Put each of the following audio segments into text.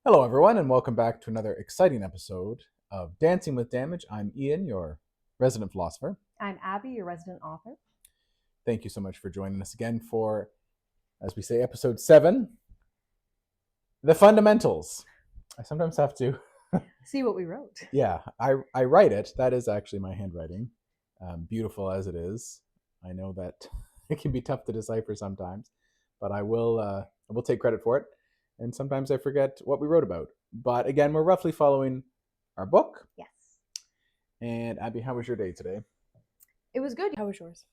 Hello, everyone, and welcome back to another exciting episode of Dancing with Damage. I'm Ian, your resident philosopher. I'm Abby, your resident author. Thank you so much for joining us again for, as we say, episode 7, The Fundamentals. I sometimes have to see what we wrote. Yeah, I write it. That is actually my handwriting, beautiful as it is. I know that it can be tough to decipher sometimes, but I will take credit for it. And sometimes I forget what we wrote about. But again, we're roughly following our book. Yes. And Abby, how was your day today? It was good. How was yours?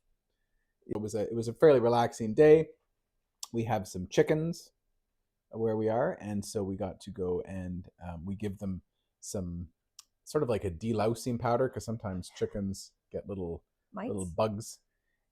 It was a fairly relaxing day. We have some chickens where we are, and so we got to go and we give them some sort of like a delousing powder, because sometimes chickens get little bugs,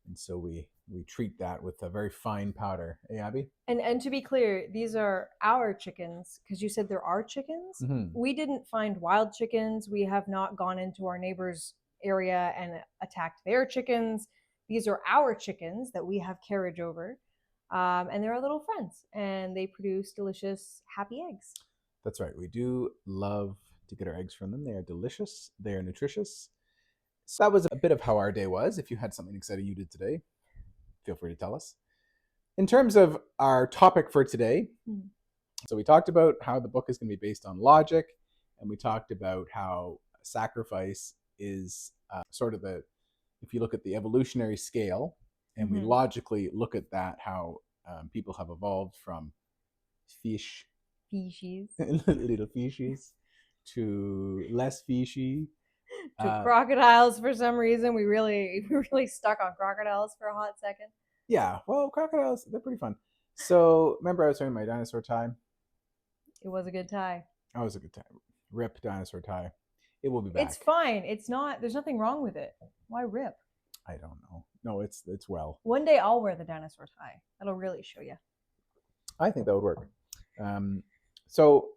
and so we treat that with a very fine powder. Hey, Abby? And to be clear, these are our chickens, because you said there are chickens. Mm-hmm. We didn't find wild chickens. We have not gone into our neighbor's area and attacked their chickens. These are our chickens that we have carriage over. And they're our little friends, and they produce delicious, happy eggs. That's right. We do love to get our eggs from them. They are delicious. They are nutritious. So that was a bit of how our day was. If you had something exciting you did today, feel free to tell us. In terms of our topic for today, so we talked about how the book is going to be based on logic, and we talked about how sacrifice is sort of if you look at the evolutionary scale, and we logically look at that, how people have evolved from species, little fishes, to less fishy, to crocodiles. For some reason, we really stuck on crocodiles for a hot second. Yeah, well, crocodiles, they're pretty fun. So remember I was wearing my dinosaur tie? It was a good tie. That was a good tie. Rip dinosaur tie. It will be back. It's fine. It's not. There's nothing wrong with it. Why rip? I don't know. No, it's well. One day I'll wear the dinosaur tie. That'll really show you. I think that would work. So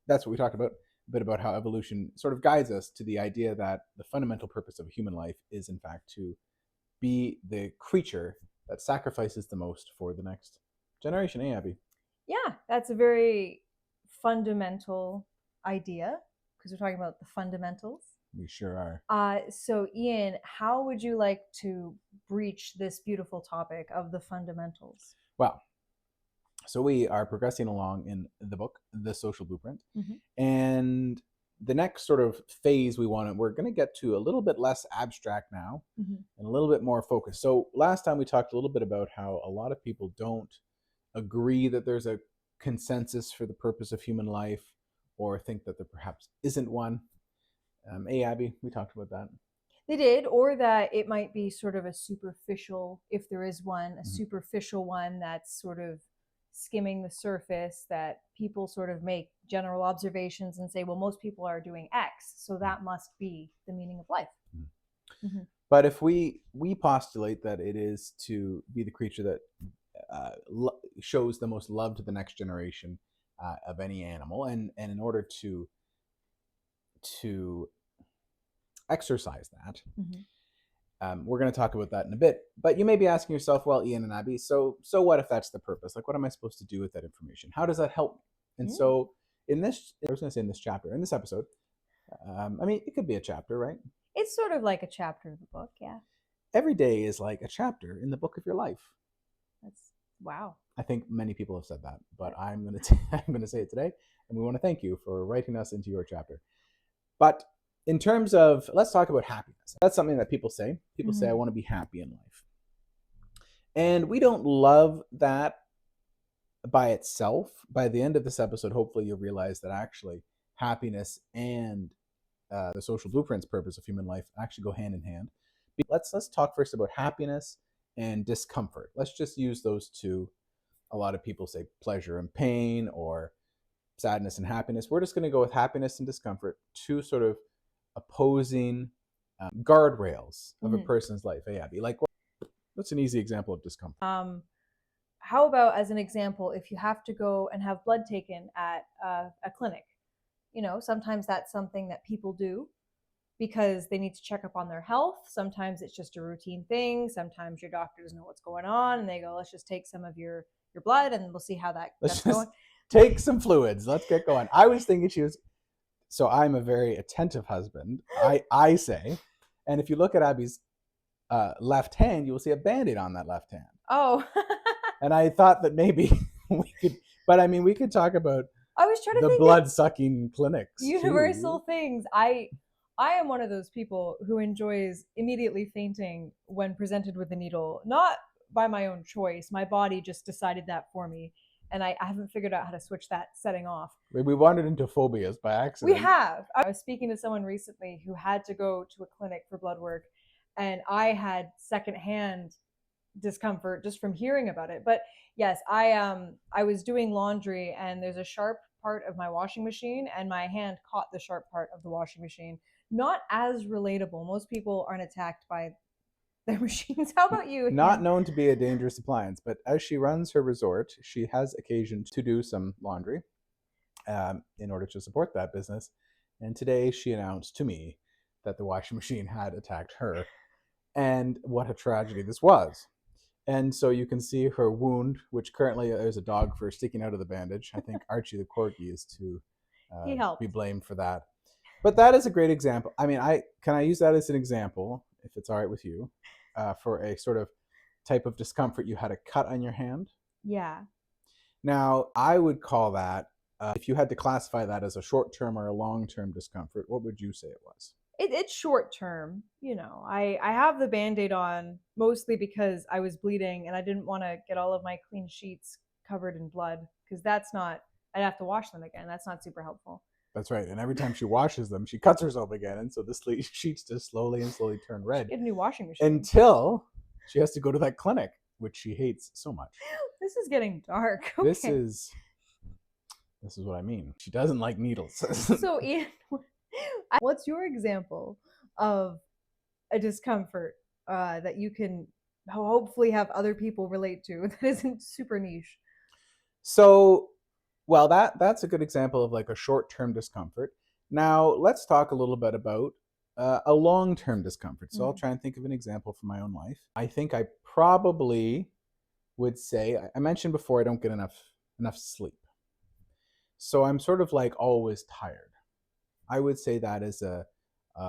that's what we talked about, a bit about how evolution sort of guides us to the idea that the fundamental purpose of human life is, in fact, to be the creature that sacrifices the most for the next generation. Hey, Abby? Yeah, that's a very fundamental idea, because we're talking about the fundamentals. We sure are. So Ian, how would you like to breach this beautiful topic of the fundamentals? Well, so we are progressing along in the book, The Social Blueprint. And the next sort of phase we're going to get to a little bit less abstract now, and a little bit more focused. So last time we talked a little bit about how a lot of people don't agree that there's a consensus for the purpose of human life, or think that there perhaps isn't one. Hey, Abby, we talked about that. They did, or that it might be sort of a superficial, if there is one, a superficial one that's sort of skimming the surface, that people sort of make general observations and say, well, most people are doing X, so that must be the meaning of life. But if we postulate that it is to be the creature that shows the most love to the next generation of any animal, and in order to exercise that, we're going to talk about that in a bit. But you may be asking yourself, well, Ian and Abby, so what if that's the purpose? Like, what am I supposed to do with that information? How does that help me? And so in this chapter, in this episode, I mean, it could be a chapter, right? It's sort of like a chapter of the book, yeah. Every day is like a chapter in the book of your life. Wow. I think many people have said that, but I'm going to say it today, and we want to thank you for writing us into your chapter. But in terms of, let's talk about happiness. That's something that people say. People say, I want to be happy in life. And we don't love that by itself. By the end of this episode, hopefully you'll realize that actually happiness and the social blueprint's purpose of human life actually go hand in hand. Let's talk first about happiness and discomfort. Let's just use those two. A lot of people say pleasure and pain, or sadness and happiness. We're just going to go with happiness and discomfort, two sort of opposing guardrails of a person's life. Hey, Abby, like what's an easy example of discomfort? How about, as an example, if you have to go and have blood taken at a clinic, sometimes that's something that people do because they need to check up on their health. Sometimes it's just a routine thing. Sometimes your doctor doesn't know what's going on, and they go, let's just take some of your blood and we'll see how that's going. take some fluids. Let's get going. I was thinking she was. So I'm a very attentive husband. I say, and if you look at Abby's left hand, you will see a Band-Aid on that left hand. Oh. And I thought that maybe we could, but I mean, we could talk about I was trying to the think blood-sucking clinics. universal too. things. I am one of those people who enjoys immediately fainting when presented with a needle, not by my own choice. My body just decided that for me, and I haven't figured out how to switch that setting off. We wandered into phobias by accident. We have. I was speaking to someone recently who had to go to a clinic for blood work, and I had secondhand discomfort just from hearing about it. But yes, I was doing laundry, and there's a sharp part of my washing machine, and my hand caught the sharp part of the washing machine. Not as relatable. Most people aren't attacked by their machines. How about you? Not known to be a dangerous appliance, but as she runs her resort, she has occasion to do some laundry in order to support that business. And today she announced to me that the washing machine had attacked her, and what a tragedy this was. And so you can see her wound, which currently there's a dog fur sticking out of the bandage. I think Archie the Corgi is to be blamed for that. But that is a great example. I mean, can I use that as an example, if it's all right with you, for a sort of type of discomfort? You had a cut on your hand. Yeah. Now, I would call that, if you had to classify that as a short-term or a long-term discomfort, what would you say it was? It's short term. I have the Band-Aid on mostly because I was bleeding and I didn't want to get all of my clean sheets covered in blood, because I'd have to wash them again. That's not super helpful. That's right. And every time she washes them, she cuts herself again. And so the sheets just slowly turn red. Get a new washing machine. Until she has to go to that clinic, which she hates so much. This is getting dark. Okay. This is what I mean. She doesn't like needles. So Ian, what's your example of a discomfort that you can hopefully have other people relate to that isn't super niche? So, well, that's a good example of like a short-term discomfort. Now, let's talk a little bit about a long-term discomfort. So I'll try and think of an example from my own life. I think I probably would say, I mentioned before, I don't get enough sleep. So I'm sort of like always tired. I would say that is a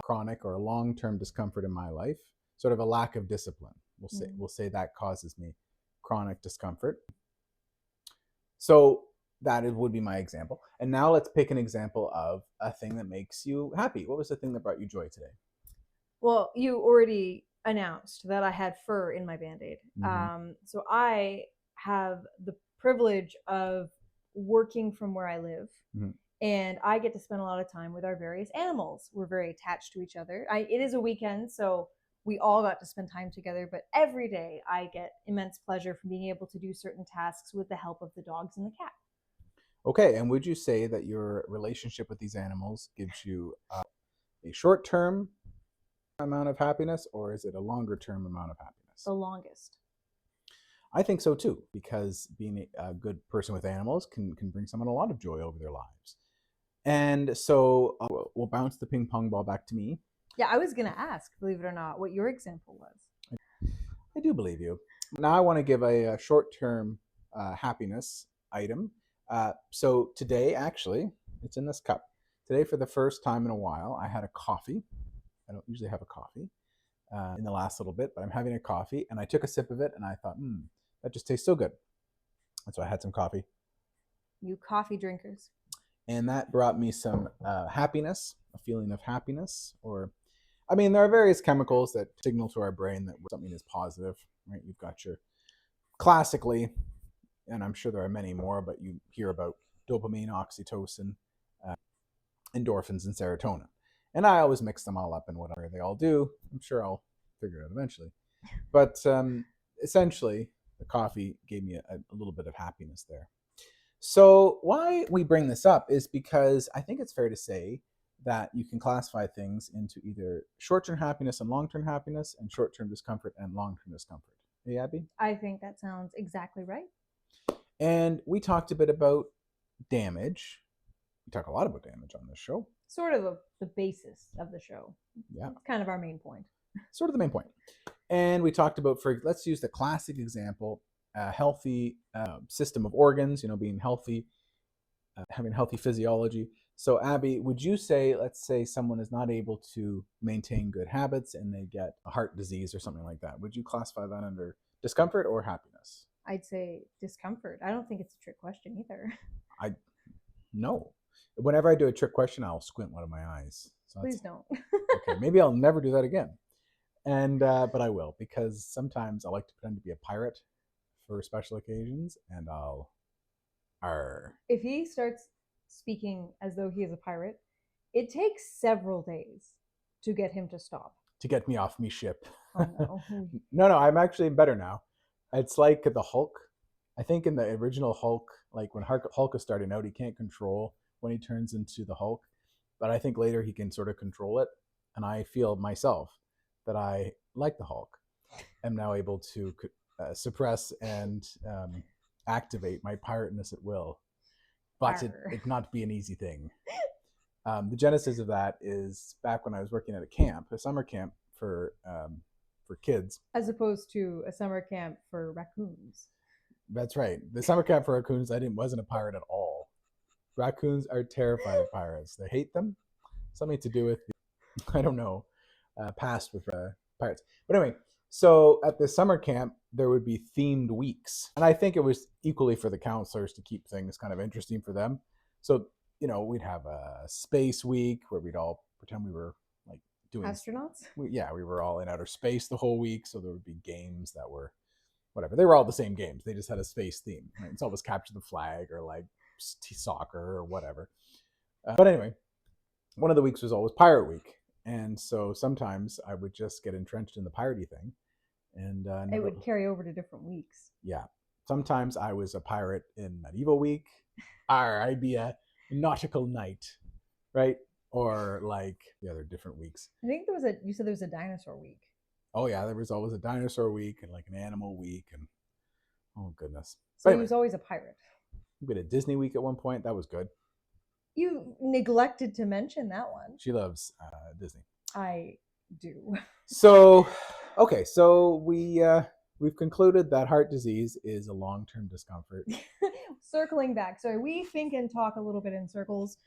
chronic or a long-term discomfort in my life, sort of a lack of discipline. We'll say that causes me chronic discomfort. So that would be my example. And now let's pick an example of a thing that makes you happy. What was the thing that brought you joy today? Well, you already announced that I had fur in my Band-Aid. So I have the privilege of working from where I live. And I get to spend a lot of time with our various animals. We're very attached to each other. It is a weekend, so we all got to spend time together. But every day I get immense pleasure from being able to do certain tasks with the help of the dogs and the cat. Okay, and would you say that your relationship with these animals gives you a short-term amount of happiness, or is it a longer-term amount of happiness? The longest. I think so too, because being a good person with animals can bring someone a lot of joy over their lives. And so we'll bounce the ping pong ball back to me. Yeah, I was going to ask, believe it or not, what your example was. I do believe you. Now I want to give a short-term happiness item. So today, actually, it's in this cup. Today, for the first time in a while, I had a coffee. I don't usually have a coffee in the last little bit, but I'm having a coffee, and I took a sip of it, and I thought, that just tastes so good. And so I had some coffee. You coffee drinkers. And that brought me some happiness, a feeling of happiness. There are various chemicals that signal to our brain that something is positive, right? You've got your, classically, and I'm sure there are many more, but you hear about dopamine, oxytocin, endorphins, and serotonin. And I always mix them all up in whatever they all do. I'm sure I'll figure it out eventually. But essentially, the coffee gave me a little bit of happiness there. So why we bring this up is because I think it's fair to say that you can classify things into either short-term happiness and long-term happiness, and short-term discomfort and long-term discomfort. Hey, Abby? I think that sounds exactly right. And we talked a bit about damage. We talk a lot about damage on this show. Sort of the basis of the show. Yeah. It's kind of our main point. Sort of the main point. And we talked about, let's use the classic example, a healthy system of organs, being healthy. having healthy physiology. So, Abby, would you say, let's say someone is not able to maintain good habits and they get a heart disease or something like that, would you classify that under discomfort or happiness? I'd say discomfort. I don't think it's a trick question either. I no. Whenever I do a trick question, I'll squint one of my eyes. So Please don't. okay. Maybe I'll never do that again. And but I will, because sometimes I like to pretend to be a pirate for special occasions, and I'll. Arr. If he starts speaking as though he is a pirate, it takes several days to get him to stop. To get me off me ship. Oh no. No, I'm actually better now. It's like the Hulk. I think in the original Hulk, like when Hulk is starting out, he can't control when he turns into the Hulk. But I think later he can sort of control it. And I feel myself that I, like the Hulk, am now able to suppress and activate my pirateness at will. But it not be an easy thing. The genesis of that is back when I was working at a camp, a summer camp for kids. As opposed to a summer camp for raccoons. That's right. The summer camp for raccoons, wasn't a pirate at all. Raccoons are terrified of pirates. They hate them. Something to do with, I don't know, past with pirates. But anyway, so at the summer camp, there would be themed weeks. And I think it was equally for the counselors to keep things kind of interesting for them. So, we'd have a space week where we'd all pretend we were like doing astronauts. We were all in outer space the whole week. So there would be games that were whatever. They were all the same games. They just had a space theme. Right? It's always capture the flag or like soccer or whatever. But anyway, one of the weeks was always Pirate Week. And so sometimes I would just get entrenched in the piratey thing. And it would carry over to different weeks. Yeah. Sometimes I was a pirate in Medieval Week. I'd be a nautical knight, right? Or like the other different weeks. I think you said there was a dinosaur week. Oh yeah, there was always a dinosaur week and like an animal week and oh goodness. So anyway, he was always a pirate. We had a Disney week at one point. That was good. You neglected to mention that one. She loves Disney. I do. So, okay, so we've concluded that heart disease is a long-term discomfort. Circling back, sorry, we think and talk a little bit in circles.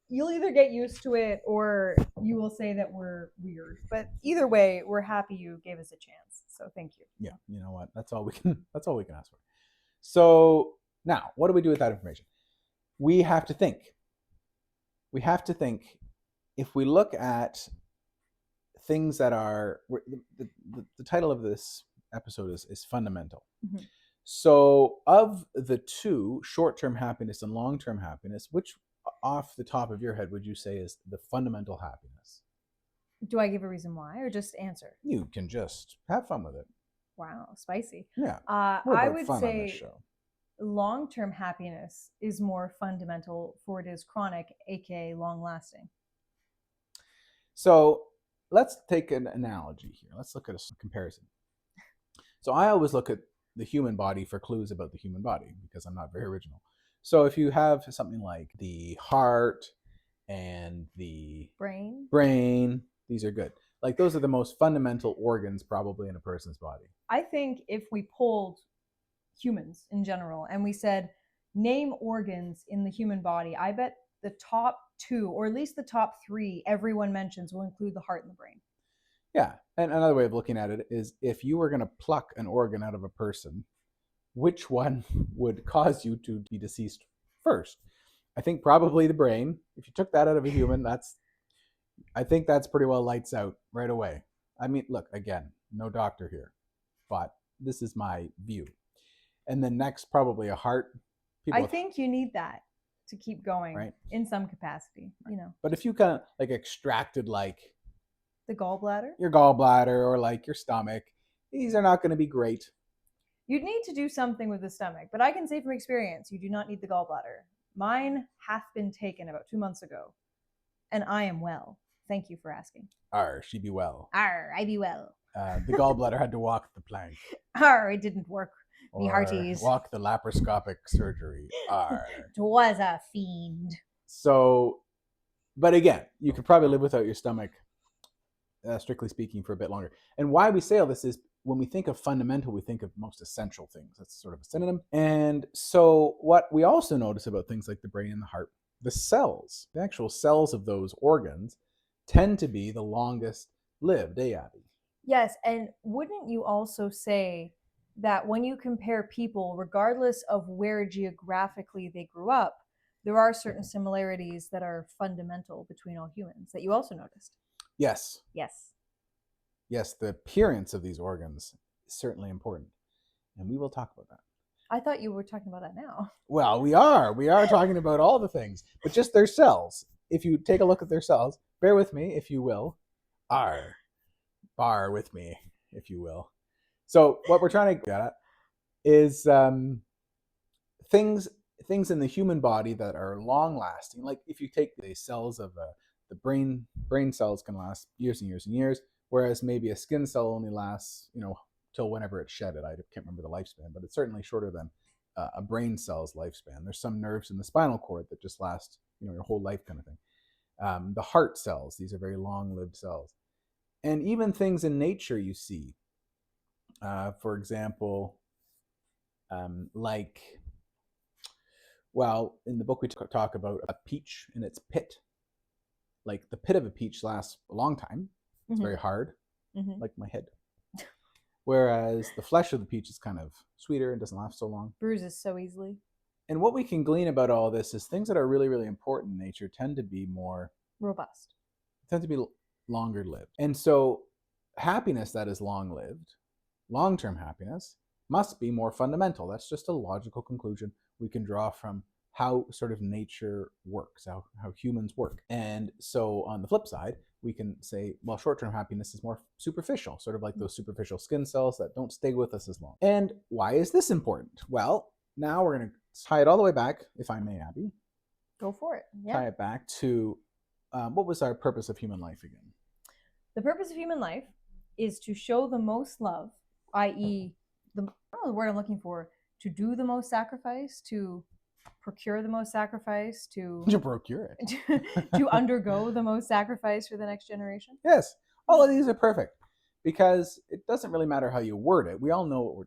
You'll either get used to it or you will say that we're weird. But either way, we're happy you gave us a chance. So thank you. Yeah, you know what? That's all we can ask for. So now, what do we do with that information? We have to think. We have to think. If we look at things that are the title of this episode is fundamental. Mm-hmm. So of the two, short-term happiness and long-term happiness, which off the top of your head would you say is the fundamental happiness? Do I give a reason why or just answer? You can just have fun with it. Wow, spicy. Yeah. I would say long-term happiness is more fundamental, for it is chronic, aka long-lasting. So let's take an analogy here. Let's look at a comparison. So I always look at the human body for clues about the human body because I'm not very original. So if you have something like the heart and the brain, these are good. Like those are the most fundamental organs probably in a person's body. I think if we polled humans in general and we said, name organs in the human body, I bet the top two, or at least the top three everyone mentions will include the heart and the brain. Yeah. And another way of looking at it is if you were going to pluck an organ out of a person, which one would cause you to be deceased first? I think probably the brain. If you took that out of a human, I think that's pretty well lights out right away. I mean, look, again, no doctor here, but this is my view. And then next, probably a heart. I think you need that to keep going, right? In some capacity, you know. But if you kind of like extracted like the gallbladder, your gallbladder or like your stomach, these are not going to be great. You'd need to do something with the stomach, but I can say from experience, you do not need the gallbladder. Mine hath been taken about 2 months ago, and I am well. Thank you for asking. She be well. I be well. The gallbladder had to walk the plank. It didn't work. Me hearties. Walk the laparoscopic surgery. 'Twas a fiend. So, but again, you could probably live without your stomach, strictly speaking, for a bit longer. And why we say all this is when we think of fundamental, we think of most essential things. That's sort of a synonym. And so what we also notice about things like the brain and the heart, the cells, the actual cells of those organs tend to be the longest lived, Abby? Yes, and wouldn't you also say that when you compare people, regardless of where geographically they grew up, there are certain similarities that are fundamental between all humans that you also noticed? Yes. Yes. Yes, the appearance of these organs is certainly important. And we will talk about that. I thought you were talking about that now. Well, we are talking about all the things, but just their cells. If you take a look at their cells, bear with me, if you will. Bar with me, if you will. So what we're trying to get at is things in the human body that are long lasting. Like if you take the cells of the brain cells can last years and years and years, whereas maybe a skin cell only lasts, till whenever it's shedded. I can't remember the lifespan, but it's certainly shorter than a brain cell's lifespan. There's some nerves in the spinal cord that just last, your whole life kind of thing. The heart cells, these are very long-lived cells. And even things in nature you see, for example, in the book we talk about a peach in its pit. Like the pit of a peach lasts a long time. It's very hard, like my head. Whereas the flesh of the peach is kind of sweeter and doesn't last so long. Bruises so easily. And what we can glean about all this is things that are really, really important in nature tend to be more robust, tend to be longer lived. And so happiness that is long lived, long-term happiness, must be more fundamental. That's just a logical conclusion we can draw from how sort of nature works, how humans work. And so on the flip side, we can say, well, short-term happiness is more superficial, sort of like those superficial skin cells that don't stay with us as long. And why is this important? Well, now we're going to tie it all the way back, if I may, Abby. Go for it. Yeah. Tie it back to what was our purpose of human life again? The purpose of human life is to show the most love, i.e., I don't know the word I'm looking for, to do the most sacrifice, to procure the most sacrifice, to procure it, to undergo the most sacrifice for the next generation. Yes, all of these are perfect because it doesn't really matter how you word it. We all know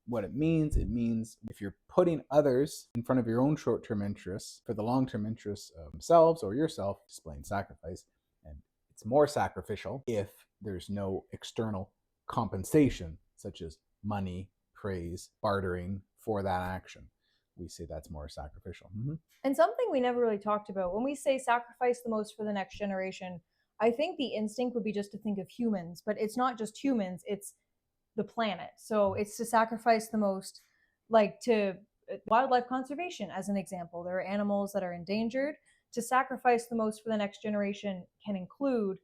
what it means. It means if you're putting others in front of your own short-term interests for the long-term interests of themselves or yourself, displaying sacrifice. And it's more sacrificial if there's no external compensation, such as money, praise, bartering for that action. We say that's more sacrificial. And something we never really talked about, when we say sacrifice the most for the next generation, I think the instinct would be just to think of humans, but it's not just humans, it's the planet. So it's to sacrifice the most, like to wildlife conservation, as an example. There are animals that are endangered. To sacrifice the most for the next generation can include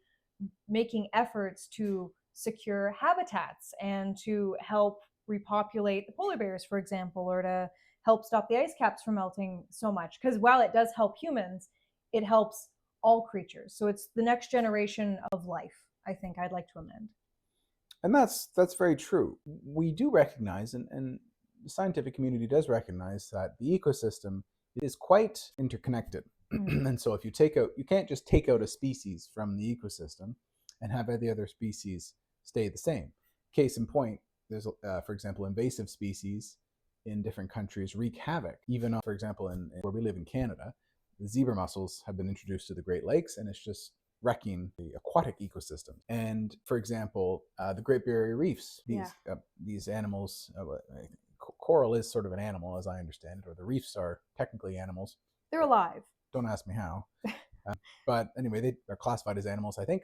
making efforts to secure habitats and to help repopulate the polar bears, for example, or to help stop the ice caps from melting so much. Because while it does help humans, it helps all creatures. So it's the next generation of life, I think I'd like to amend. And that's very true. We do recognize, and the scientific community does recognize, that the ecosystem is quite interconnected. And so if you can't just take out a species from the ecosystem and have the other species stay the same. Case in point, there's, for example, invasive species in different countries wreak havoc. Even, for example, in where we live in Canada, the zebra mussels have been introduced to the Great Lakes, and it's just wrecking the aquatic ecosystem. And for example, the Great Barrier Reefs, these animals, coral is sort of an animal as I understand it, or the reefs are technically animals. They're alive. Don't ask me how. But anyway, they are classified as animals, I think.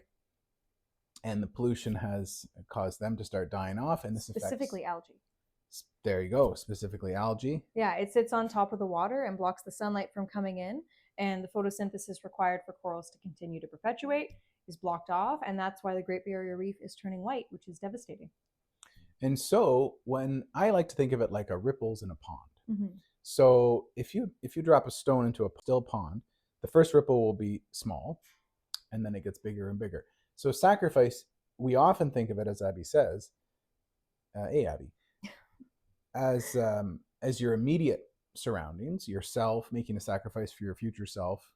And the pollution has caused them to start dying off. And this specifically algae. There you go, specifically algae. Yeah, it sits on top of the water and blocks the sunlight from coming in. And the photosynthesis required for corals to continue to perpetuate is blocked off. And that's why the Great Barrier Reef is turning white, which is devastating. And so when I like to think of it like a ripples in a pond. So if you drop a stone into a still pond, the first ripple will be small, and then it gets bigger and bigger. So sacrifice, we often think of it, as Abby says, Abby, as your immediate surroundings, yourself making a sacrifice for your future self,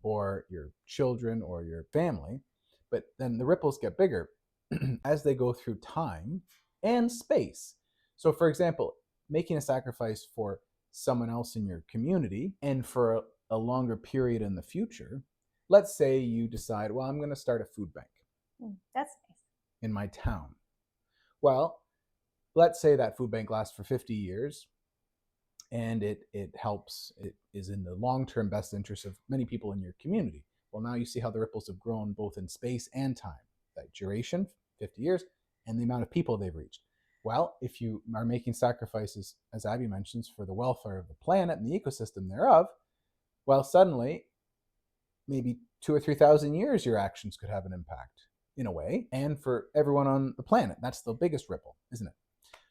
or your children, or your family. But then the ripples get bigger as they go through time. and space. So, for example, making a sacrifice for someone else in your community and for a longer period in the future. Let's say you decide, well, I'm going to start a food bank That's nice. in my town. Well, let's say that food bank lasts for 50 years and it helps, it is in the long-term best interest of many people in your community. Well, now you see how the ripples have grown both in space and time, that duration, 50 years, and the amount of people they've reached. Well, if you are making sacrifices, as Abby mentions, for the welfare of the planet and the ecosystem thereof, well, suddenly, maybe 2,000 or 3,000 years, your actions could have an impact in a way, and for everyone on the planet. That's the biggest ripple, isn't it?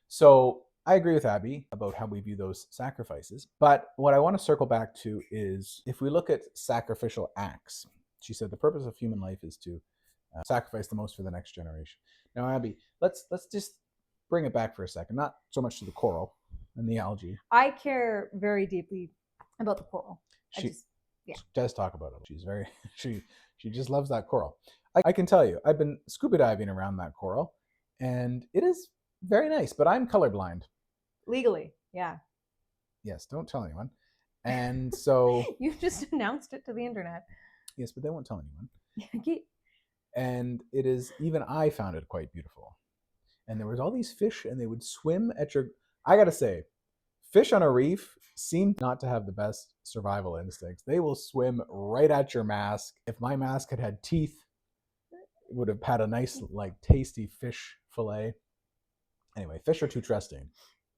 So I agree with Abby about how we view those sacrifices. But what I want to circle back to is if we look at sacrificial acts, she said the purpose of human life is to sacrifice the most for the next generation. Now, Abby, let's just bring it back for a second, not so much to the coral and the algae. I care very deeply about the coral. She does talk about it. She's very she just loves that coral. I can tell you, I've been scuba diving around that coral, and it is very nice. But I'm colorblind. Legally, yeah. Yes, don't tell anyone. And so You've just announced it to the internet. Yes, but they won't tell anyone. And it is, even I found it quite beautiful. And there was all these fish, and they would swim at your. I gotta say, fish on a reef seem not to have the best survival instincts. They will swim right at your mask. If my mask had had teeth, it would have had a nice, like, tasty fish fillet. Anyway, fish are too trusting.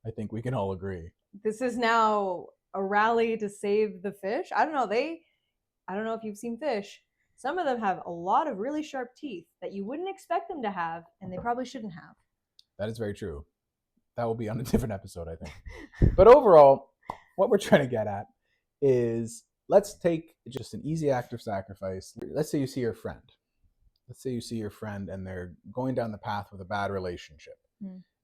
I think we can all agree. This is now a rally to save the fish. I don't know if you've seen fish. Some of them have a lot of really sharp teeth that you wouldn't expect them to have, and they probably shouldn't have. That is very true. That will be on a different episode, I think. But overall, what we're trying to get at is, let's take just an easy act of sacrifice. Let's say you see your friend. Let's say you see your friend and they're going down the path with a bad relationship.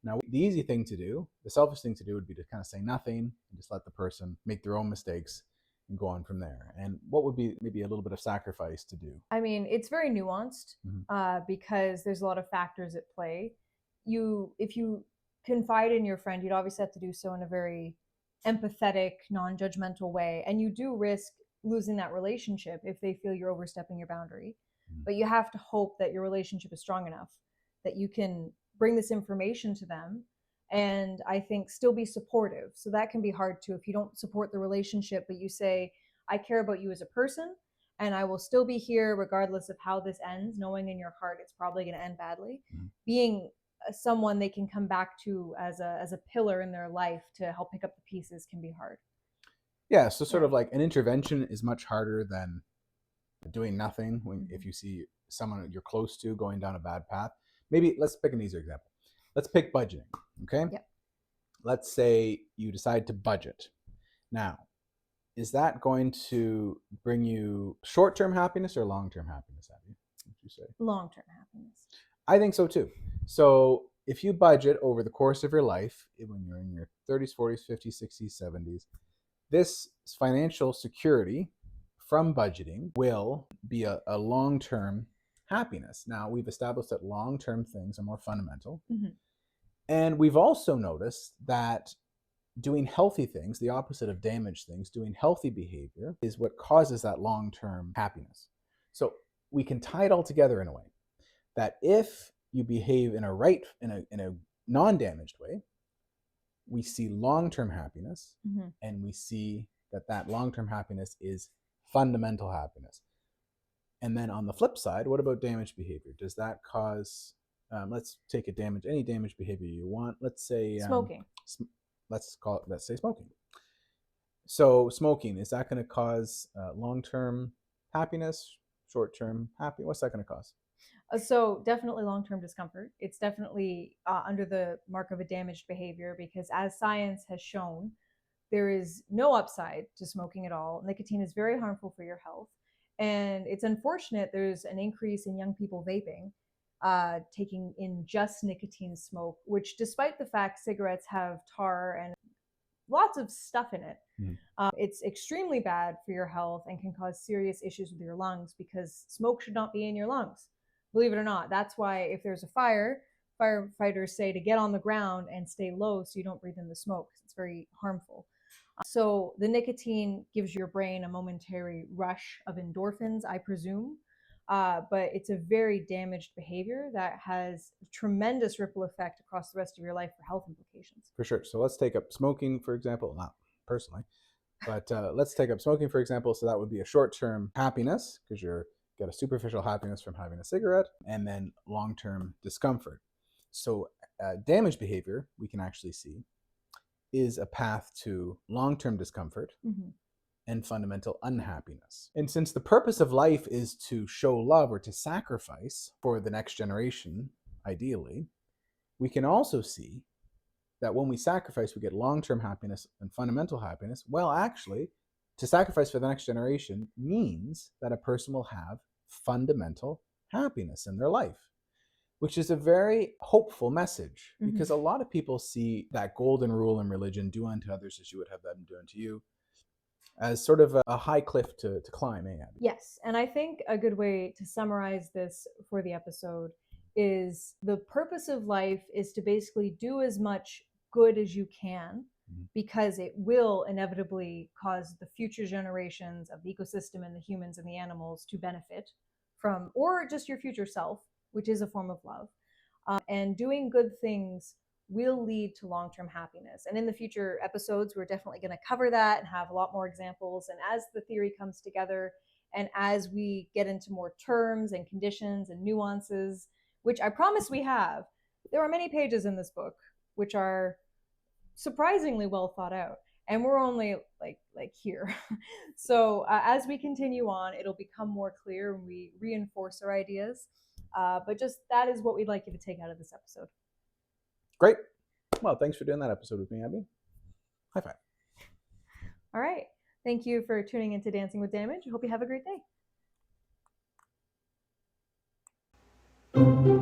Now, the easy thing to do, the selfish thing to do, would be to kind of say nothing and just let the person make their own mistakes and go on from there. And what would be maybe a little bit of sacrifice to do? I mean, it's very nuanced because there's a lot of factors at play. If you confide in your friend, you'd obviously have to do so in a very empathetic, non-judgmental way. And you do risk losing that relationship if they feel you're overstepping your boundary. But you have to hope that your relationship is strong enough that you can bring this information to them and I think still be supportive. So that can be hard too. If you don't support the relationship, but you say, I care about you as a person and I will still be here regardless of how this ends, knowing in your heart it's probably going to end badly. Being someone they can come back to as a pillar in their life to help pick up the pieces can be hard. Yeah, so sort of like an intervention is much harder than doing nothing if you see someone you're close to going down a bad path. Maybe let's pick an easier example. Let's pick budgeting, okay? Yep. Let's say you decide to budget. Now, is that going to bring you short-term happiness or long-term happiness, Abby? What would you say? Long-term happiness. I think so too. So if you budget over the course of your life, when you're in your 30s, 40s, 50s, 60s, 70s, this financial security from budgeting will be a long-term happiness. Now, we've established that long-term things are more fundamental. And we've also noticed that doing healthy things, the opposite of damaged things, doing healthy behavior is what causes that long-term happiness. So we can tie it all together in a way that if you behave in a non-damaged way, we see long-term happiness, and we see that long-term happiness is fundamental happiness. And then on the flip side, what about damaged behavior? Does that cause, let's take any damaged behavior you want. Let's say smoking. Let's say smoking. So smoking, is that going to cause long-term happiness, short-term happiness? What's that going to cause? So definitely long-term discomfort. It's definitely under the mark of a damaged behavior because as science has shown, there is no upside to smoking at all. Nicotine is very harmful for your health. And it's unfortunate there's an increase in young people vaping, taking in just nicotine smoke, which despite the fact cigarettes have tar and lots of stuff in it, it's extremely bad for your health and can cause serious issues with your lungs because smoke should not be in your lungs. Believe it or not. That's why if there's a fire, firefighters say to get on the ground and stay low so you don't breathe in the smoke, because it's very harmful. So the nicotine gives your brain a momentary rush of endorphins, I presume. But it's a very damaged behavior that has tremendous ripple effect across the rest of your life for health implications. For sure. So let's take up smoking, for example. Not personally, but let's take up smoking, for example. So that would be a short-term happiness because you're get a superficial happiness from having a cigarette, and then long-term discomfort. So damaged behavior, we can actually see, is a path to long-term discomfort and fundamental unhappiness. And since the purpose of life is to show love or to sacrifice for the next generation, ideally, we can also see that when we sacrifice, we get long-term happiness and fundamental happiness. Well, actually, to sacrifice for the next generation means that a person will have fundamental happiness in their life, which is a very hopeful message, because a lot of people see that golden rule in religion, do unto others as you would have them do unto you, as sort of a high cliff to climb. Abby? Yes, and I think a good way to summarize this for the episode is the purpose of life is to basically do as much good as you can, because it will inevitably cause the future generations of the ecosystem and the humans and the animals to benefit from, or just your future self, which is a form of love. And doing good things will lead to long-term happiness. And in the future episodes, we're definitely going to cover that and have a lot more examples. And as the theory comes together, and as we get into more terms and conditions and nuances, which I promise we have, there are many pages in this book which are surprisingly well thought out, and we're only like here. So as we continue on, it'll become more clear and we reinforce our ideas. But just that is what we'd like you to take out of this episode. Great. Well, thanks for doing that episode with me, Abby. High five. All right. Thank you for tuning into Dancing with Damage. I hope you have a great day.